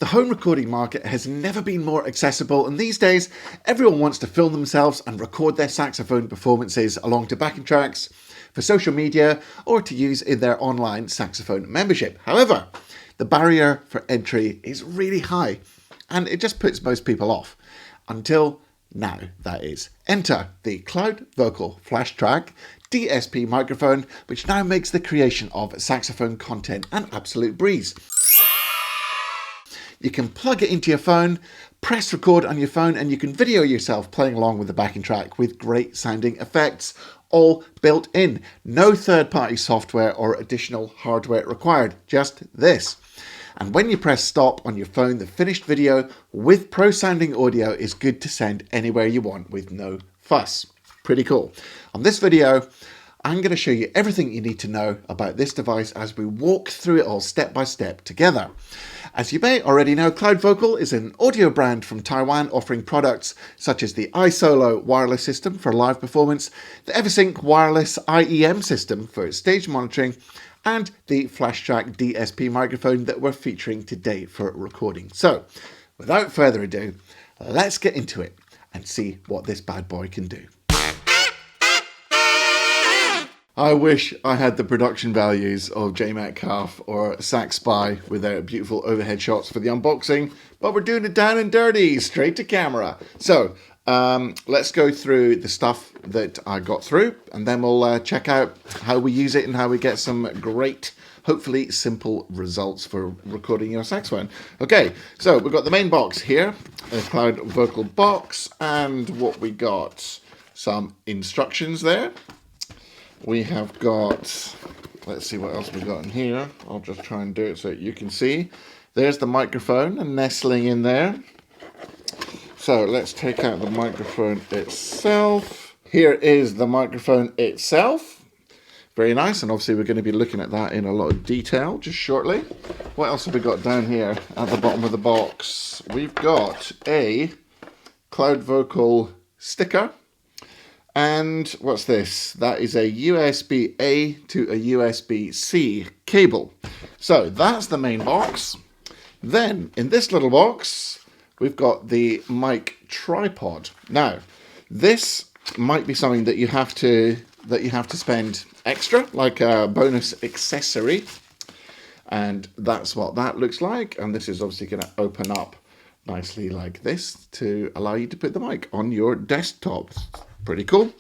The home recording market has never been more accessible, and these days everyone wants to film themselves and record their saxophone performances along to backing tracks for social media or to use in their online saxophone membership. However, the barrier for entry is really high and it just puts most people off. Until now, that is. Enter the Cloudvocal FLASHTRACK DSP microphone, which now makes the creation of saxophone content an absolute breeze. You can plug it into your phone, press record on your phone, and you can video yourself playing along with the backing track with great sounding effects, all built in. No third-party software or additional hardware required, just this. And when you press stop on your phone, the finished video with pro sounding audio is good to send anywhere you want with no fuss. Pretty cool. On this video, I'm going to show you everything you need to know about this device as we walk through it all step by step together. As you may already know, Cloudvocal is an audio brand from Taiwan offering products such as the iSolo wireless system for live performance, the Eversync wireless IEM system for stage monitoring, and the FLASHTRACK DSP microphone that we're featuring today for recording. So, without further ado, let's get into it and see what this bad boy can do. I wish I had the production values of J Metcalf or Sax Spy with their beautiful overhead shots for the unboxing, but we're doing it down and dirty, straight to camera. So let's go through the stuff that I got through, and then we'll check out how we use it and how we get some great, hopefully simple results for recording your saxophone. Okay, so we've got the main box here, a Cloudvocal box, and what we got, some instructions there. We have got, let's see what else we got in here. I'll just try and do it so you can see. There's the microphone and nestling in there. So let's take out the microphone itself. Here is the microphone itself. Very nice, and obviously we're going to be looking at that in a lot of detail just shortly. What else have we got down here at the bottom of the box? We've got a Cloudvocal sticker. And what's this? That is a USB-A to a USB-C cable. So that's the main box. Then in this little box, we've got the mic tripod. Now, this might be something that you have to spend extra, like a bonus accessory. And that's what that looks like. And this is obviously going to open up nicely like this to allow you to put the mic on your desktop. Pretty cool.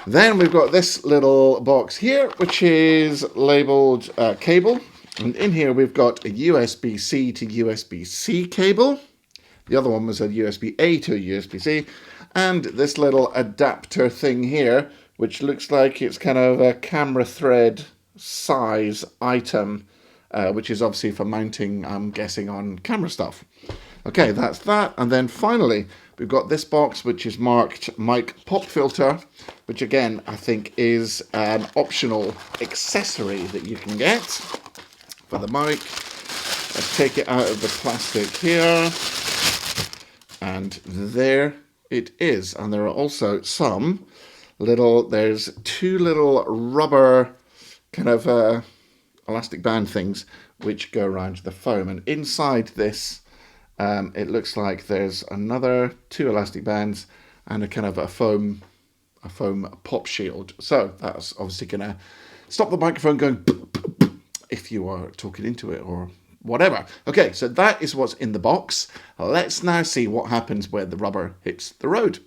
Then we've got this little box here, which is labeled cable. And in here we've got a USB-C to USB-C cable. The other one was a USB-A to a USB-C. And this little adapter thing here, which looks like it's kind of a camera thread size item, which is obviously for mounting, I'm guessing, on camera stuff. Okay, that's that. And then finally, we've got this box, which is marked mic pop filter, which again, I think is an optional accessory that you can get for the mic. Let's take it out of the plastic here. And there it is. And there are also some little, there's two little rubber kind of elastic band things which go around the foam. And inside this, it looks like there's another two elastic bands and a kind of a foam pop shield. So that's obviously going to stop the microphone going if you are talking into it or whatever. Okay, so that is what's in the box. Let's now see what happens where the rubber hits the road.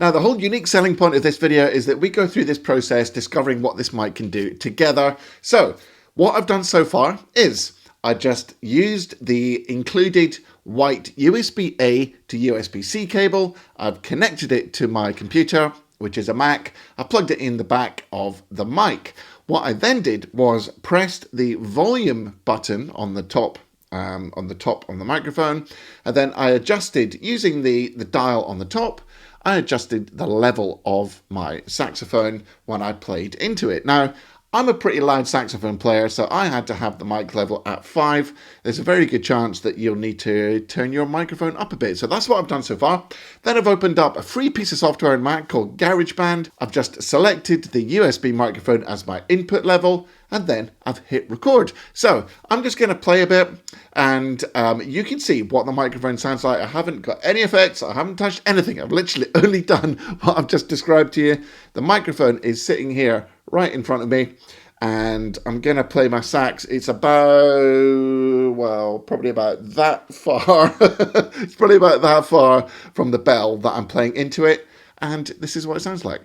Now, the whole unique selling point of this video is that we go through this process discovering what this mic can do together. So what I've done so far is I just used the included white USB-A to USB-C cable. I've connected it to my computer, which is a Mac. I plugged it in the back of the mic. What I then did was pressed the volume button on the top on the microphone, and then I adjusted using the dial on the top. I adjusted the level of my saxophone when I played into it. Now, I'm a pretty loud saxophone player, so I had to have the mic level at 5. There's a very good chance that you'll need to turn your microphone up a bit. So that's what I've done so far. Then I've opened up a free piece of software in Mac called GarageBand. I've just selected the USB microphone as my input level, and then I've hit record. So I'm just going to play a bit, and you can see what the microphone sounds like. I haven't got any effects, I haven't touched anything. I've literally only done what I've just described to you. The microphone is sitting here right in front of me, and I'm going to play my sax. It's about, well, probably about that far. It's probably about that far from the bell that I'm playing into it, and this is what it sounds like.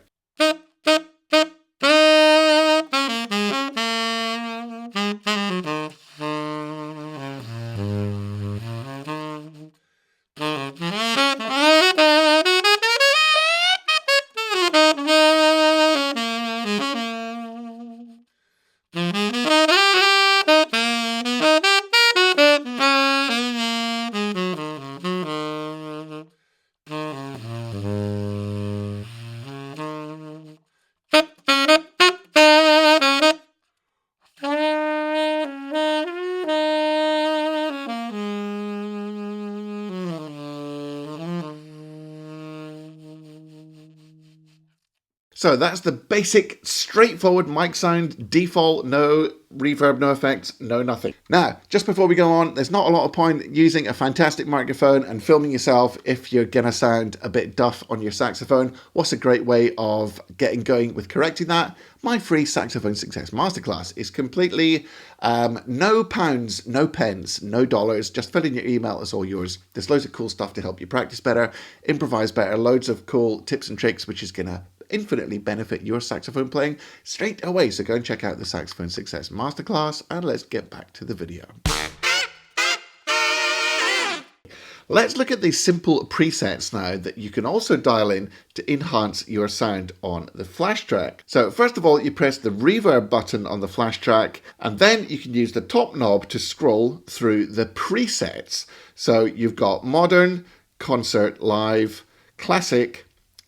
So that's the basic, straightforward mic sound, default, no reverb, no effects, no nothing. Now, just before we go on, there's not a lot of point using a fantastic microphone and filming yourself if you're gonna sound a bit duff on your saxophone. What's a great way of getting going with correcting that? My free Saxophone Success Masterclass is completely no pounds, no pence, no dollars, just fill in your email, it's all yours. There's loads of cool stuff to help you practice better, improvise better, loads of cool tips and tricks, which is gonna infinitely benefit your saxophone playing straight away. So go and check out the Saxophone Success Masterclass, and let's get back to the video. Let's look at these simple presets now that you can also dial in to enhance your sound on the FLASHTRACK. So first of all, you press the reverb button on the FLASHTRACK, and then you can use the top knob to scroll through the presets. So you've got modern, concert, live, classic,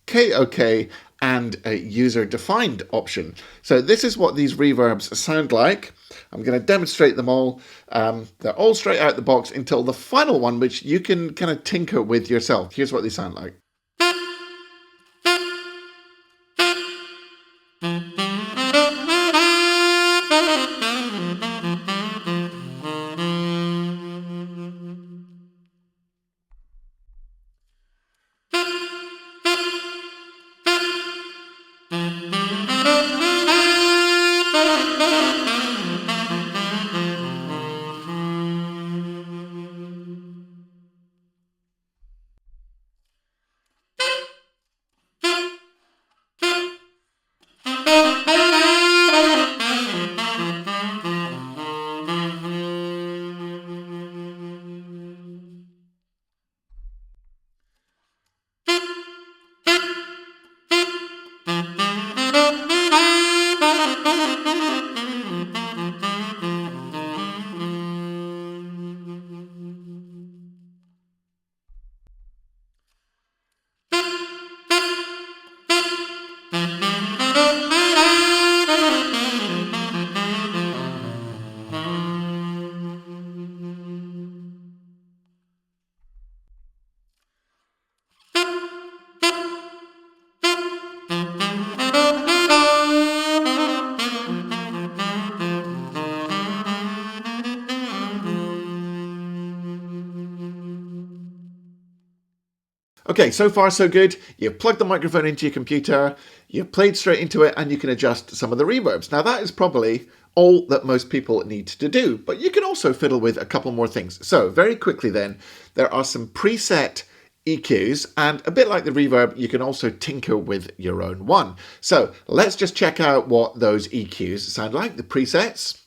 KOK, and a user-defined option. So this is what these reverbs sound like. I'm going to demonstrate them all. They're all straight out the box until the final one, which you can kind of tinker with yourself. Here's what they sound like. Okay, so far so good. You've plugged the microphone into your computer, you've played straight into it, and you can adjust some of the reverbs. Now that is probably all that most people need to do, but you can also fiddle with a couple more things. So very quickly then, there are some preset EQs, and a bit like the reverb, you can also tinker with your own one. So let's just check out what those EQs sound like, the presets.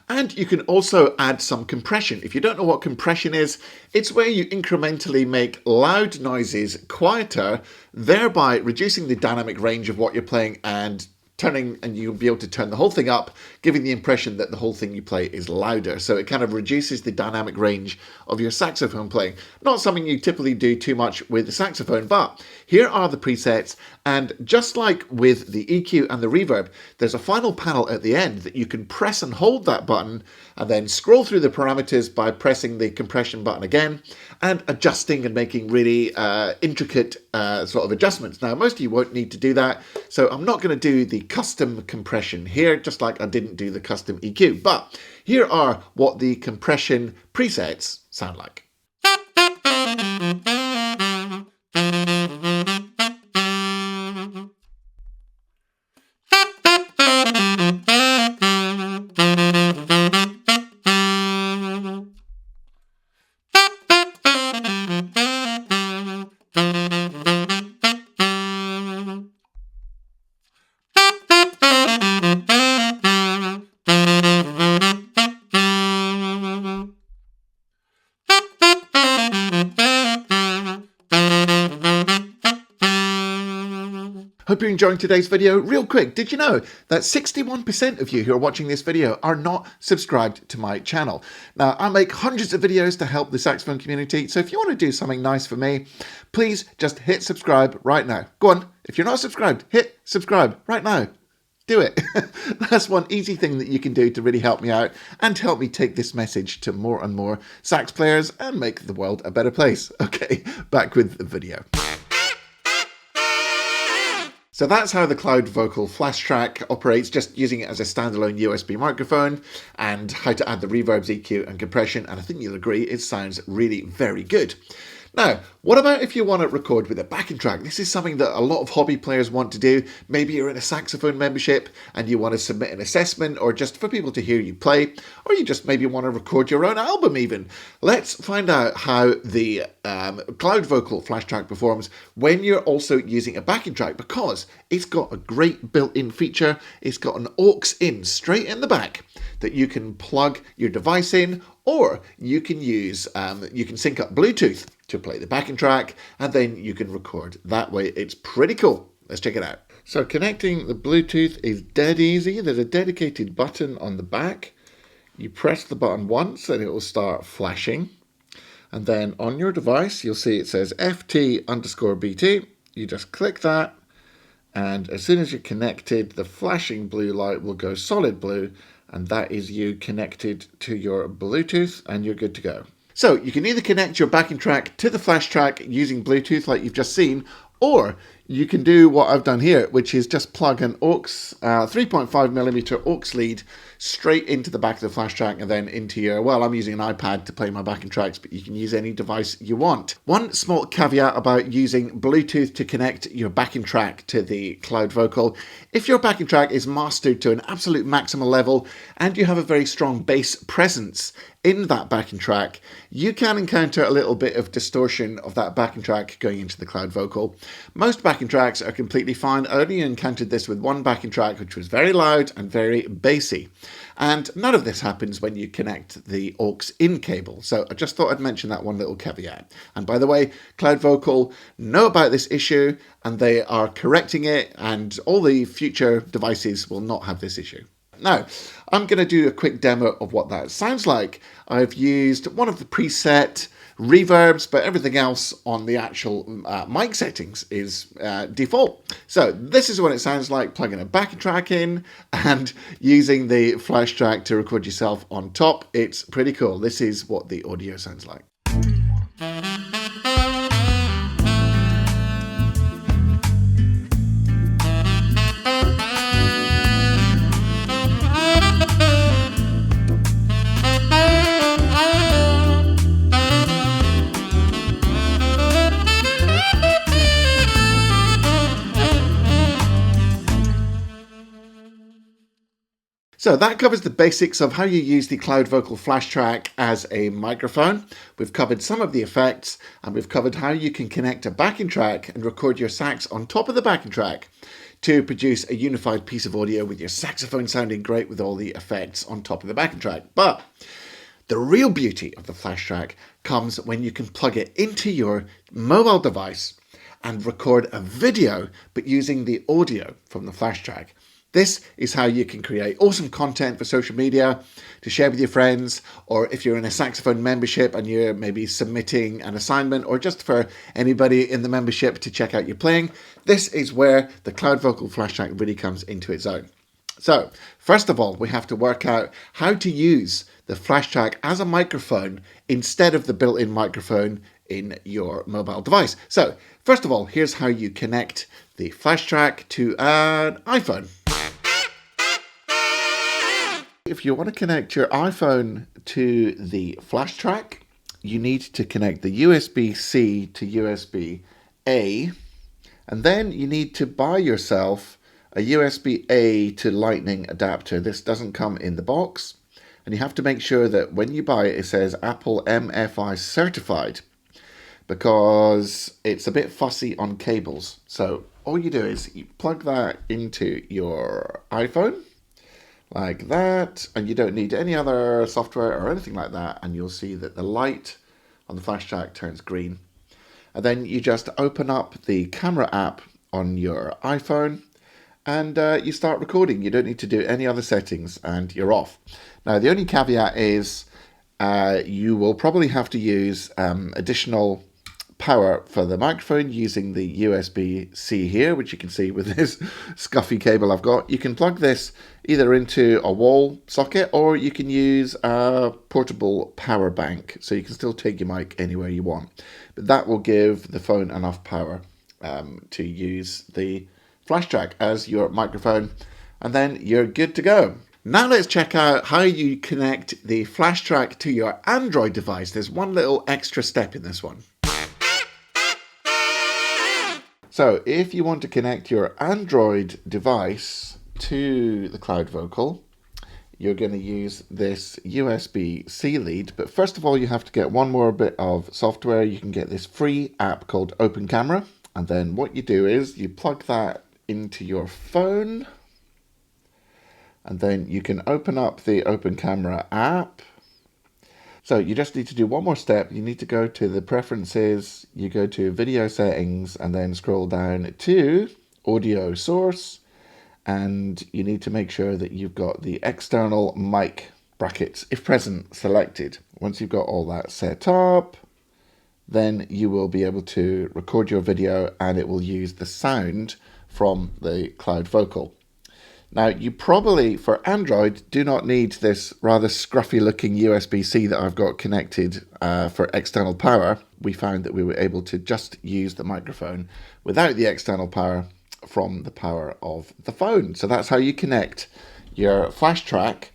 And you can also add some compression. If you don't know what compression is, it's where you incrementally make loud noises quieter, thereby reducing the dynamic range of what you're playing and and you'll be able to turn the whole thing up, giving the impression that the whole thing you play is louder. So it kind of reduces the dynamic range of your saxophone playing. Not something you typically do too much with the saxophone, but here are the presets. And just like with the EQ and the reverb, there's a final panel at the end that you can press and hold that button and then scroll through the parameters by pressing the compression button again and adjusting and making really intricate sort of adjustments. Now, most of you won't need to do that, so I'm not going to do the custom compression here, just like I didn't do the custom EQ. But here are what the compression presets sound like. Hope you're enjoying today's video. Real quick, did you know that 61% of you who are watching this video are not subscribed to my channel? Now, I make hundreds of videos to help the saxophone community, so if you want to do something nice for me, please just hit subscribe right now. Go on, if you're not subscribed, hit subscribe right now. Do it. That's one easy thing that you can do to really help me out and help me take this message to more and more sax players and make the world a better place. Okay, back with the video. So that's how the Cloudvocal FLASHTRACK operates, just using it as a standalone USB microphone, and how to add the reverbs, EQ and compression, and I think you'll agree it sounds really very good. Now, what about if you want to record with a backing track? This is something that a lot of hobby players want to do. Maybe you're in a saxophone membership and you want to submit an assessment, or just for people to hear you play, or you just maybe want to record your own album even. Let's find out how the Cloudvocal FLASHTRACK performs when you're also using a backing track, because it's got a great built-in feature. It's got an aux in straight in the back that you can plug your device in, or you can use, you can sync up Bluetooth to play the backing track, and then you can record that way. It's pretty cool. Let's check it out. So connecting the Bluetooth is dead easy. There's a dedicated button on the back. You press the button once and it will start flashing. And then on your device, you'll see it says FT_BT. You just click that. And as soon as you're connected, the flashing blue light will go solid blue. And that is you connected to your Bluetooth, and you're good to go. So you can either connect your backing track to the FLASHTRACK using Bluetooth like you've just seen, or you can do what I've done here, which is just plug an aux, 3.5mm aux lead straight into the back of the FLASHTRACK and then into your, well, I'm using an iPad to play my backing tracks, but you can use any device you want. One small caveat about using Bluetooth to connect your backing track to the Cloudvocal: if your backing track is mastered to an absolute maximal level and you have a very strong bass presence in that backing track, you can encounter a little bit of distortion of that backing track going into the Cloudvocal. Most backing tracks are completely fine. I only encountered this with one backing track which was very loud and very bassy. And none of this happens when you connect the aux in cable. So I just thought I'd mention that one little caveat. And by the way, Cloudvocal know about this issue and they are correcting it, and all the future devices will not have this issue. Now, I'm going to do a quick demo of what that sounds like. I've used one of the preset reverbs, but everything else on the actual mic settings is default. So this is what it sounds like plugging a backing track in and using the FLASHTRACK to record yourself on top. It's pretty cool. This is what the audio sounds like. So that covers the basics of how you use the Cloudvocal FLASHTRACK as a microphone. We've covered some of the effects, and we've covered how you can connect a backing track and record your sax on top of the backing track to produce a unified piece of audio with your saxophone sounding great with all the effects on top of the backing track. But the real beauty of the FLASHTRACK comes when you can plug it into your mobile device and record a video, but using the audio from the FLASHTRACK. This is how you can create awesome content for social media to share with your friends, or if you're in a Saxophone membership and you're maybe submitting an assignment, or just for anybody in the membership to check out your playing. This is where the Cloudvocal FLASHTRACK really comes into its own. So first of all, we have to work out how to use the FLASHTRACK as a microphone instead of the built-in microphone in your mobile device. So first of all, here's how you connect the FLASHTRACK to an iPhone. If you want to connect your iPhone to the FLASHTRACK, you need to connect the USB-C to USB-A, and then you need to buy yourself a USB-A to Lightning adapter. This doesn't come in the box, and you have to make sure that when you buy it, it says Apple MFI certified, because it's a bit fussy on cables. So all you do is you plug that into your iPhone like that, and you don't need any other software or anything like that, and you'll see that the light on the FLASHTRACK turns green. And then you just open up the camera app on your iPhone, and you start recording. You don't need to do any other settings, and you're off. Now, the only caveat is you will probably have to use additional power for the microphone using the USB-C here, which you can see with this scuffy cable I've got. You can plug this either into a wall socket, or you can use a portable power bank, so you can still take your mic anywhere you want. But that will give the phone enough power to use the FLASHTRACK as your microphone, and then you're good to go. Now let's check out how you connect the FLASHTRACK to your Android device. There's one little extra step in this one. So if you want to connect your Android device to the Cloudvocal, you're going to use this USB-C lead. But first of all, you have to get one more bit of software. You can get this free app called Open Camera. And then what you do is you plug that into your phone, and then you can open up the Open Camera app. So you just need to do one more step. You need to go to the preferences, you go to video settings, and then scroll down to audio source. And you need to make sure that you've got the external mic brackets, if present, selected. Once you've got all that set up, then you will be able to record your video, and it will use the sound from the Cloudvocal. Now, you probably, for Android, do not need this rather scruffy looking USB-C that I've got connected for external power. We found that we were able to just use the microphone without the external power from the power of the phone. So that's how you connect your FLASHTRACK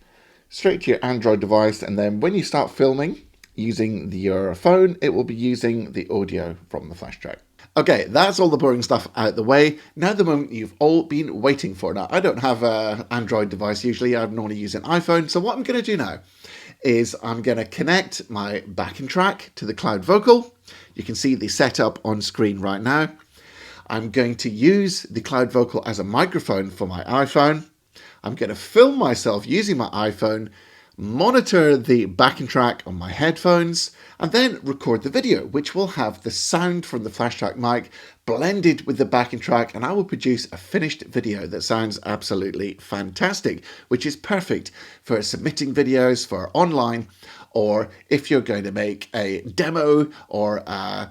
straight to your Android device, and then when you start filming using your phone, it will be using the audio from the FLASHTRACK. Okay, that's all the boring stuff out the way. Now the moment you've all been waiting for. Now, I don't have an Android device usually. I normally use an iPhone. So what I'm going to do now is I'm going to connect my backing track to the Cloudvocal. You can see the setup on screen right now. I'm going to use the Cloudvocal as a microphone for my iPhone. I'm going to film myself using my iPhone, monitor the backing track on my headphones, and then record the video, which will have the sound from the FLASHTRACK mic blended with the backing track, and I will produce a finished video that sounds absolutely fantastic, which is perfect for submitting videos for online, or if you're going to make a demo or a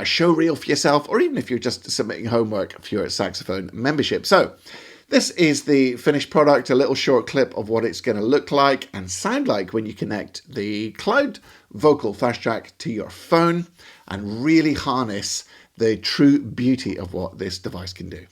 show reel for yourself, or even if you're just submitting homework for your Saxophone membership. So this is the finished product, a little short clip of what it's going to look like and sound like when you connect the Cloudvocal FLASHTRACK to your phone and really harness the true beauty of what this device can do.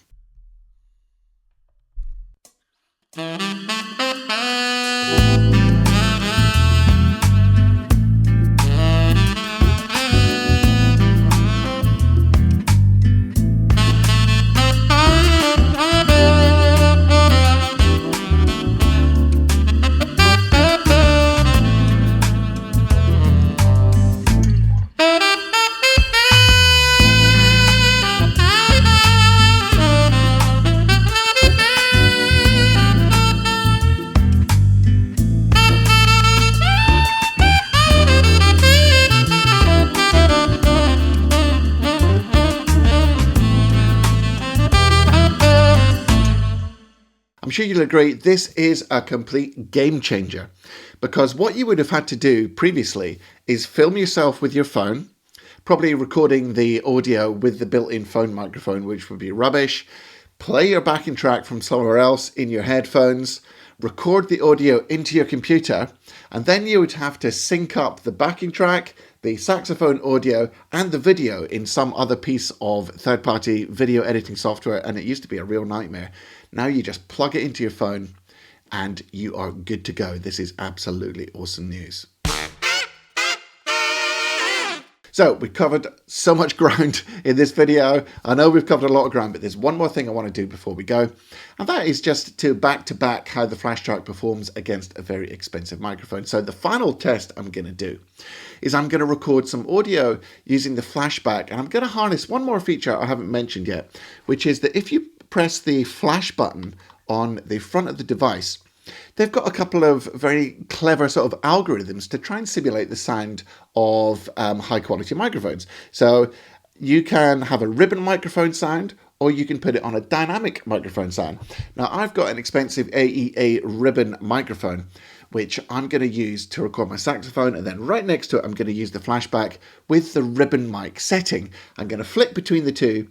sure you'll agree this is a complete game changer, because what you would have had to do previously is film yourself with your phone, probably recording the audio with the built-in phone microphone, which would be rubbish, play your backing track from somewhere else in your headphones, record the audio into your computer, and then you would have to sync up the backing track, the saxophone audio, and the video in some other piece of third-party video editing software, and it used to be a real nightmare. Now you just plug it into your phone and you are good to go. This is absolutely awesome news. So we covered so much ground in this video. I know we've covered a lot of ground, but there's one more thing I want to do before we go. And that is just to back how the FLASHTRACK performs against a very expensive microphone. So the final test I'm going to do is I'm going to record some audio using the flashback. And I'm going to harness one more feature I haven't mentioned yet, which is that if you press the flash button on the front of the device, they've got a couple of very clever sort of algorithms to try and simulate the sound of high quality microphones. So you can have a ribbon microphone sound, or you can put it on a dynamic microphone sound. Now I've got an expensive AEA ribbon microphone, which I'm going to use to record my saxophone, and then right next to it I'm going to use the flashback with the ribbon mic setting. I'm going to flip between the two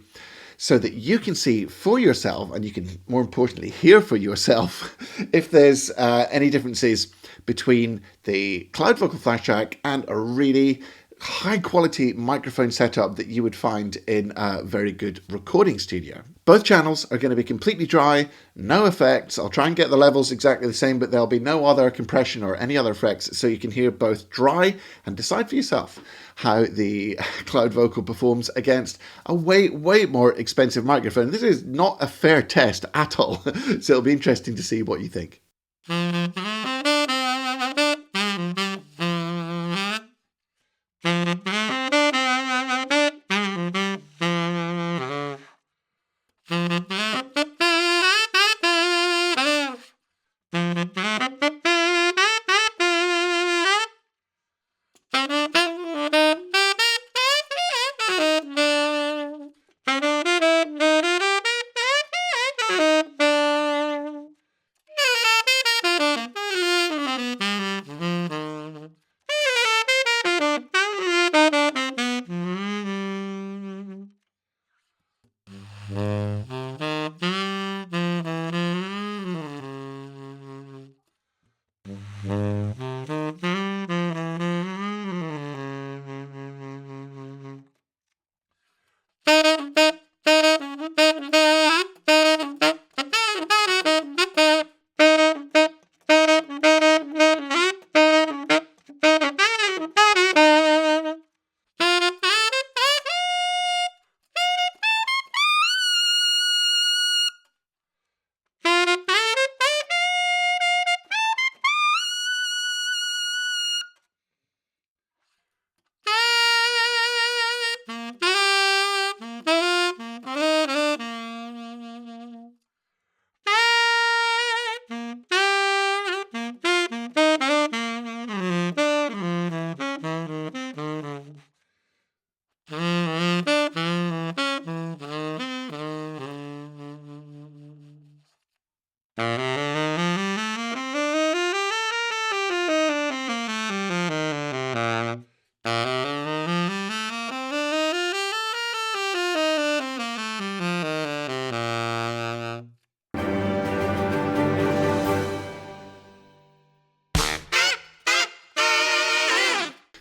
so that you can see for yourself, and you can, more importantly, hear for yourself if there's any differences between the Cloudvocal FLASHTRACK and a really high quality microphone setup that you would find in a very good recording studio. Both channels are going to be completely dry, no effects. I'll try and get the levels exactly the same, but there'll be no other compression or any other effects, so you can hear both dry and decide for yourself how the Cloudvocal performs against a way more expensive microphone. This is not a fair test at all, so it'll be interesting to see what you think.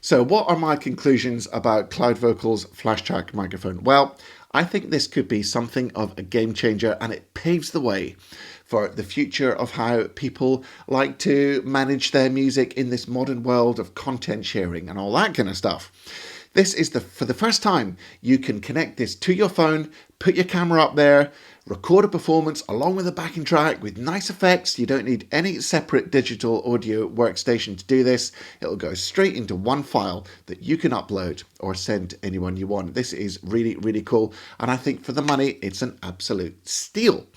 So what are my conclusions about Cloudvocal's FLASHTRACK microphone? Well, I think this could be something of a game changer, and it paves the way for the future of how people like to manage their music in this modern world of content sharing and all that kind of stuff. This is for the first time, you can connect this to your phone, put your camera up there, record a performance along with a backing track with nice effects. You don't need any separate digital audio workstation to do this. It'll go straight into one file that you can upload or send to anyone you want. This is really cool, and I think for the money, it's an absolute steal.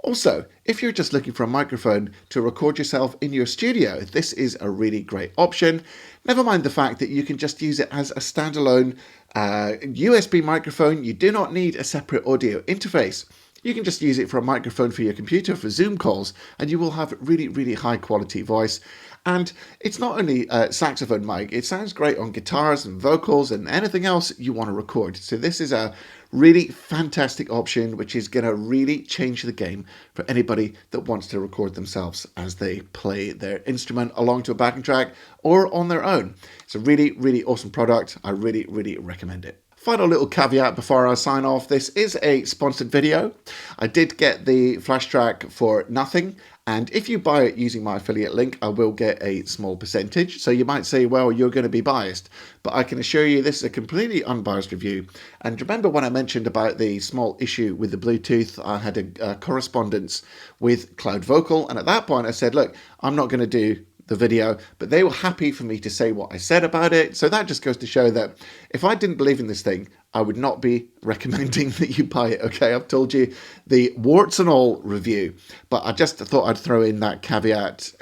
Also, if you're just looking for a microphone to record yourself in your studio, this is a really great option. Never mind the fact that you can just use it as a standalone USB microphone. You do not need a separate audio interface. You can just use it for a microphone for your computer for Zoom calls, and you will have really, really high quality voice. And it's not only a saxophone mic, it sounds great on guitars and vocals and anything else you want to record. So this is a really fantastic option, which is going to really change the game for anybody that wants to record themselves as they play their instrument along to a backing track or on their own. It's a really, really awesome product. I really, really recommend it. Final little caveat before I sign off. This is a sponsored video. I did get the FLASHTRACK for nothing. And if you buy it using my affiliate link, I will get a small percentage. So you might say, well, you're going to be biased. But I can assure you this is a completely unbiased review. And remember when I mentioned about the small issue with the Bluetooth, I had a correspondence with Cloudvocal. And at that point I said, look, I'm not going to do the video, but they were happy for me to say what I said about it. So that just goes to show that if I didn't believe in this thing, I would not be recommending that you buy it. Okay, I've told you the warts and all review, but I just thought I'd throw in that caveat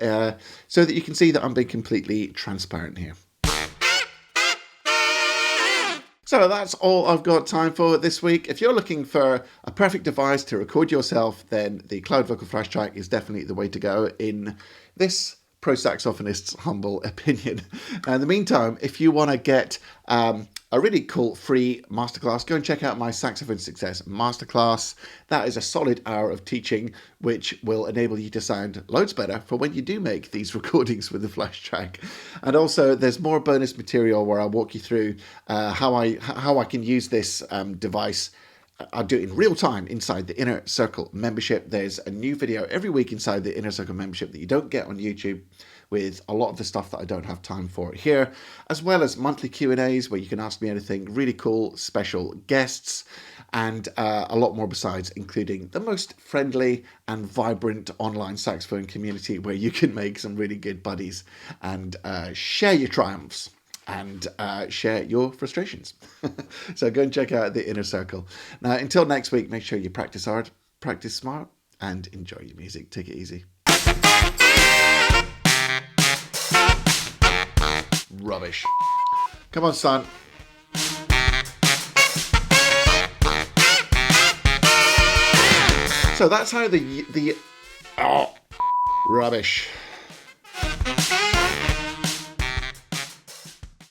so that you can see that I'm being completely transparent here. So that's all I've got time for this week. If you're looking for a perfect device to record yourself, then the Cloudvocal FLASHTRACK is definitely the way to go in this pro saxophonist's humble opinion. In the meantime, if you want to get a really cool free masterclass, go and check out my Saxophone Success Masterclass. That is a solid hour of teaching, which will enable you to sound loads better for when you do make these recordings with the FLASHTRACK. And also, there's more bonus material where I'll walk you through how I can use this device. I'll do it in real time inside the Inner Circle membership. There's a new video every week inside the Inner Circle membership that you don't get on YouTube, with a lot of the stuff that I don't have time for here, as well as monthly Q&As where you can ask me anything, really cool special guests, and a lot more besides, including the most friendly and vibrant online saxophone community where you can make some really good buddies and share your triumphs and share your frustrations. So go and check out the Inner Circle. Now, until next week, make sure you practice hard, practice smart, and enjoy your music. Take it easy. Rubbish. Come on, son. So that's how the rubbish.